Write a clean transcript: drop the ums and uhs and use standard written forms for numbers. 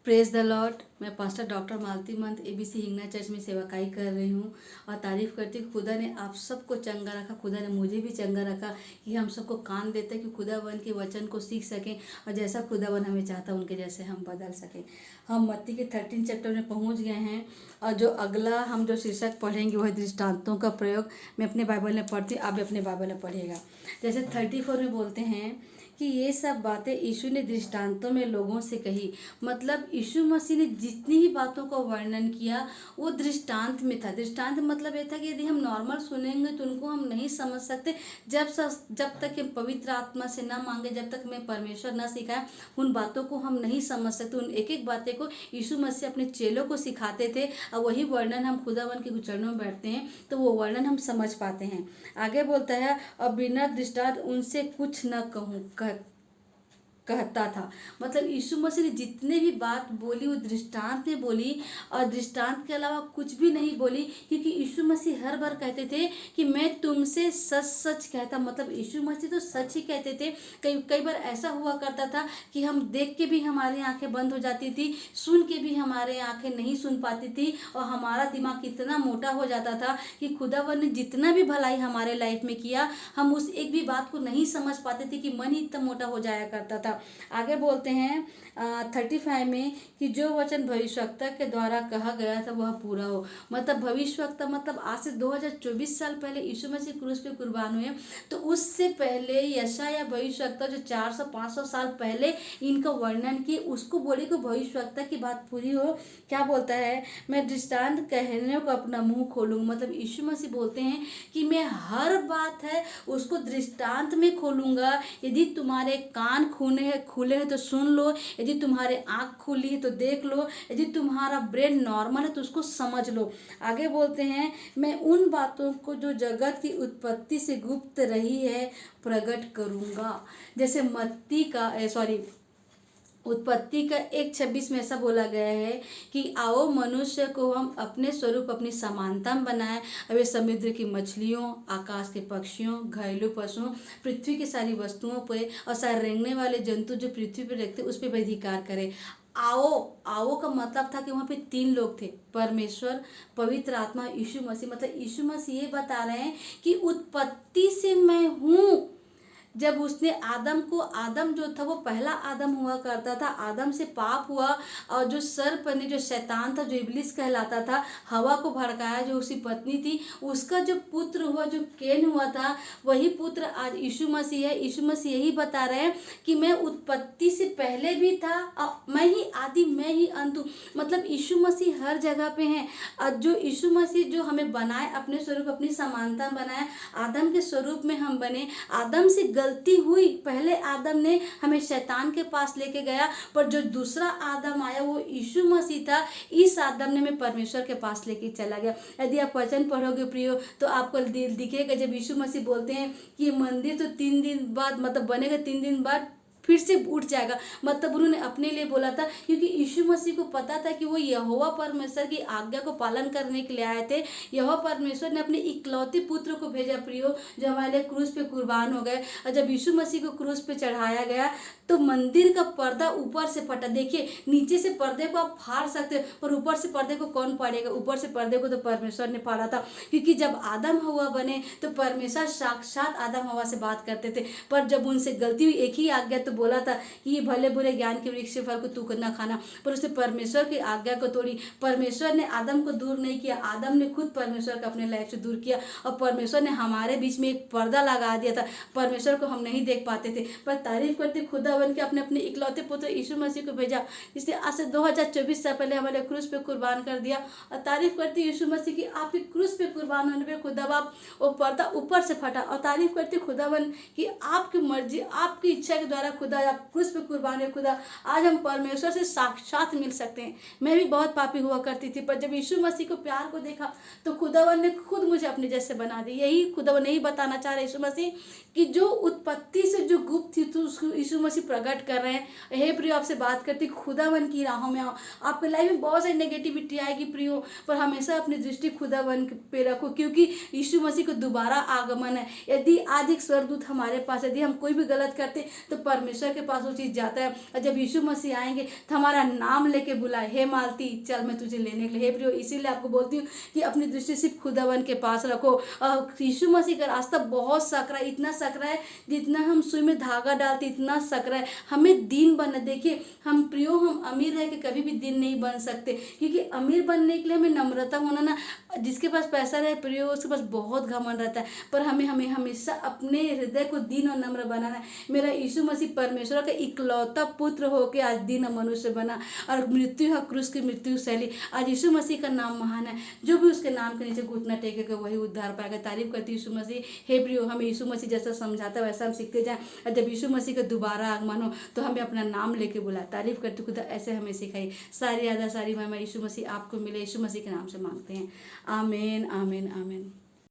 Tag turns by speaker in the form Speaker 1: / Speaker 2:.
Speaker 1: Praise the Lord. मैं pastor doctor मालती मंत ABC Hingna church में सेवकाई कर रही हूँ और तारीफ़ करती हूँ। खुदा ने आप सबको चंगा रखा, खुदा ने मुझे भी चंगा रखा कि हम सबको कान देते कि खुदावन के वचन को सीख सकें और जैसा खुदावन हमें चाहता है उनके जैसे हम बदल सकें। हम मत्ती के 13 चैप्टर में पहुँच गए हैं और जो अगला हम जो शीर्षक पढ़ेंगे वह दृष्टांतों का प्रयोग। मैं अपने बाइबल में पढ़ती हूँ, आप भी अपने बाइबल में पढ़िएगा। जैसे 34 में बोलते हैं कि ये सब बातें यीशु ने दृष्टांतों में लोगों से कही। मतलब यीशु मसीह ने जितनी ही बातों का वर्णन किया वो दृष्टांत में था। दृष्टांत मतलब ये था कि यदि हम नॉर्मल सुनेंगे तो उनको हम नहीं समझ सकते। जब तक हम पवित्र आत्मा से ना मांगे, जब तक हमें परमेश्वर ना सिखाए, उन बातों को हम नहीं समझ सकते। उन एक एक बातें को यीशु मसीह अपने चेलों को सिखाते थे और वही वर्णन हम खुदावन के चरणों में बैठते हैं तो वो वर्णन हम समझ पाते हैं। आगे बोलता है, और बिना दृष्टांत उनसे कुछ न कहता था। मतलब यीशु मसीह ने जितने भी बात बोली वो दृष्टांत में बोली और दृष्टांत के अलावा कुछ भी नहीं बोली, क्योंकि यीशु मसीह हर बार कहते थे कि मैं तुमसे सच सच कहता। मतलब यीशु मसीह तो सच ही कहते थे। कई बार ऐसा हुआ करता था कि हम देख के भी हमारी आंखें बंद हो जाती थी, सुन के भी हमारे आंखें नहीं सुन पाती थी और हमारा दिमाग इतना मोटा हो जाता था कि खुदावन ने जितना भी भलाई हमारे लाइफ में किया हम उस एक भी बात को नहीं समझ पाते थे कि मन ही इतना मोटा हो जाया करता था। आगे बोलते हैं 35 में कि जो वचन भविष्यवक्ता के द्वारा कहा गया था वह पूरा हो। मतलब भविष्यवक्ता मतलब आज से 2024 साल पहले यीशु मसीह क्रूस पे कुर्बान हुए, तो उससे पहले यशायाह भविष्यवक्ता जो 400-500 साल पहले इनका वर्णन किए उसको बोले कि भविष्यवक्ता की बात पूरी हो। क्या बोलता है, मैं दृष्टांत कहने को अपना मुंह खोलूंगा। मतलब यीशु मसीह बोलते हैं कि मैं हर बात है उसको दृष्टांत में खोलूंगा। यदि तुम्हारे कान खुले हैं तो सुन लो, यदि तुम्हारे आँख खुली है तो देख लो, यदि तुम्हारा ब्रेन नॉर्मल है तो उसको समझ लो। आगे बोलते हैं, मैं उन बातों को जो जगत की उत्पत्ति से गुप्त रही है प्रकट करूंगा। जैसे उत्पत्ति का 1:26 में ऐसा बोला गया है कि आओ मनुष्य को हम अपने स्वरूप अपनी समानता में बनाएं। अब ये समुद्र की मछलियों, आकाश के पक्षियों, घरेलू पशुओं, पृथ्वी की सारी वस्तुओं पे और सारे रेंगने वाले जंतु जो पृथ्वी पर रहते उस पर अधिकार करें। आओ का मतलब था कि वहाँ पे 3 लोग थे, परमेश्वर, पवित्र आत्मा, यीशु मसीह। मतलब यीशु मसीह ये बता रहे हैं कि उत्पत्ति से मैं हूँ। जब उसने आदम जो था वो पहला आदम हुआ करता था, आदम से पाप हुआ और जो सर्प ने, जो शैतान था, जो इब्लिस कहलाता था, हवा को भड़काया जो उसकी पत्नी थी, उसका जो पुत्र हुआ जो केन हुआ था वही पुत्र आज यीशु मसीह है। यीशु मसीह यही बता रहे हैं कि मैं उत्पत्ति से पहले भी था और मैं ही आदि, मैं ही अंत हूँ। मतलब यीशु मसीह हर जगह पे हैं और जो यीशु मसीह जो हमें बनाए, अपने स्वरूप अपनी समानता बनाए, आदम के स्वरूप में हम बने। आदम से गलती हुई, पहले आदम ने हमें शैतान के पास लेके गया, पर जो दूसरा आदम आया वो यीशु मसीह था। इस आदम ने हमें परमेश्वर के पास लेके चला गया। यदि आप वचन पढ़ोगे प्रियो तो आपको दिखेगा जब यीशु मसीह बोलते हैं कि मंदिर तो 3 दिन बाद मतलब बनेगा, 3 दिन बाद फिर से उठ जाएगा। मतलब उन्होंने अपने लिए बोला था, क्योंकि यीशु मसीह को पता था कि वो यहोवा परमेश्वर की आज्ञा को पालन करने के लिए आए थे। यहोवा परमेश्वर ने अपने इकलौते पुत्र को भेजा प्रियो, जो हमारे लिए क्रूस पे कुर्बान हो गए। और जब यीशु मसीह को क्रूस पे चढ़ाया गया तो मंदिर का पर्दा ऊपर से फटा। देखिए, नीचे से पर्दे को आप फाड़ सकते हो पर ऊपर से पर्दे को कौन फाड़ेगा? ऊपर से पर्दे को तो परमेश्वर ने फाड़ा था, क्योंकि जब आदम हवा बने तो परमेश्वर साक्षात आदम हवा से बात करते थे। पर जब उनसे गलती हुई, एक ही आज्ञा तो बोला था कि ये भले बुरे ज्ञान के वृक्ष के फल को तू ना खाना, पर उसने परमेश्वर की आज्ञा को तोड़ी। परमेश्वर ने आदम को दूर नहीं किया, आदम ने खुद परमेश्वर को अपने लाइफ से दूर किया और परमेश्वर ने हमारे बीच में एक पर्दा लगा दिया था। परमेश्वर को हम नहीं देख पाते थे, पर तारीफ करते खुदावन के अपने इकलौते पुत्र यीशु मसीह को भेजा, जिसने आज से 2024 साल पहले हमारे क्रूस पे कुर्बान कर दिया। और तारीफ करती यीशु मसीह की आपके क्रूस पे कुर्बान होने पे खुदा बाप वो पर्दा ऊपर से फटा। और तारीफ करती खुदावन की आपकी मर्जी, आपकी इच्छा के द्वारा खुदा आप क्रूस पे कुर्बान है। खुदा आज हम परमेश्वर से साक्षात मिल सकते हैं। मैं भी बहुत पापी हुआ करती थी, पर जब यीशु मसीह को प्यार को देखा तो खुदावन ने खुद मुझे अपने जैसे बना दी। यही खुदावन यही बताना चाह रहे यीशु मसीह कि जो उत्पत्ति से जो गुप्त थी तो उसको यीशु मसीह प्रकट कर रहे हैं। हे प्रियो, आपसे बात करती खुदावन की राहों में आओ। आपके लाइफ में बहुत सारी नेगेटिविटी आएगी प्रियो, पर हमेशा अपनी दृष्टि खुदावन पे रखो, क्योंकि यीशु मसीह को दोबारा आगमन है। यदि आज एक स्वर्गदूत हमारे पास, यदि हम कोई भी गलत करते तो परमेश्वर परमेश्वर के पास वो चीज़ जाता है। और जब यीशु मसीह आएंगे तो हमारा नाम लेके बुलाए, हे मालती चल मैं तुझे लेने के लिए। हे प्रियो, इसीलिए आपको बोलती हूँ कि अपनी दृष्टि सिर्फ खुदावन के पास रखो। यीशु मसीह का रास्ता बहुत सकरा है, इतना सकरा है जितना हम सुई में धागा डालते इतना सकरा है। हमें दीन बनना, देखिए हम प्रियो, हम अमीर रह के कभी भी दीन नहीं बन सकते, क्योंकि अमीर बनने के लिए हमें नम्रता होना ना, जिसके पास पैसा रहे प्रियो उसके पास बहुत घमंड रहता है, पर हमें हमें हमेशा अपने हृदय को दीन और नम्र बनाना है। मेरा यीशु मसीह परमेश्वर का इकलौता पुत्र होके आज दीन मनुष्य बना और मृत्यु है क्रूस की मृत्यु शैली। आज यीशु मसीह का नाम महान है, जो भी उसके नाम के नीचे घुटना टेकेगा वही उद्धार पाएगा। तारीफ करती यीशु मसीह। हे प्रियो, हमें यीशु मसीह जैसा समझाता है वैसा हम सीखते जाएं, और जब यीशु मसीह का दोबारा आगमन हो तो हमें अपना नाम लेके बुलाए। तारीफ करते खुदा ऐसे हमें सिखाई। सारी आदा सारी महिमा यीशु मसीह आपको मिले, यीशु मसीह के नाम से मांगते हैं। आमीन आमीन आमीन।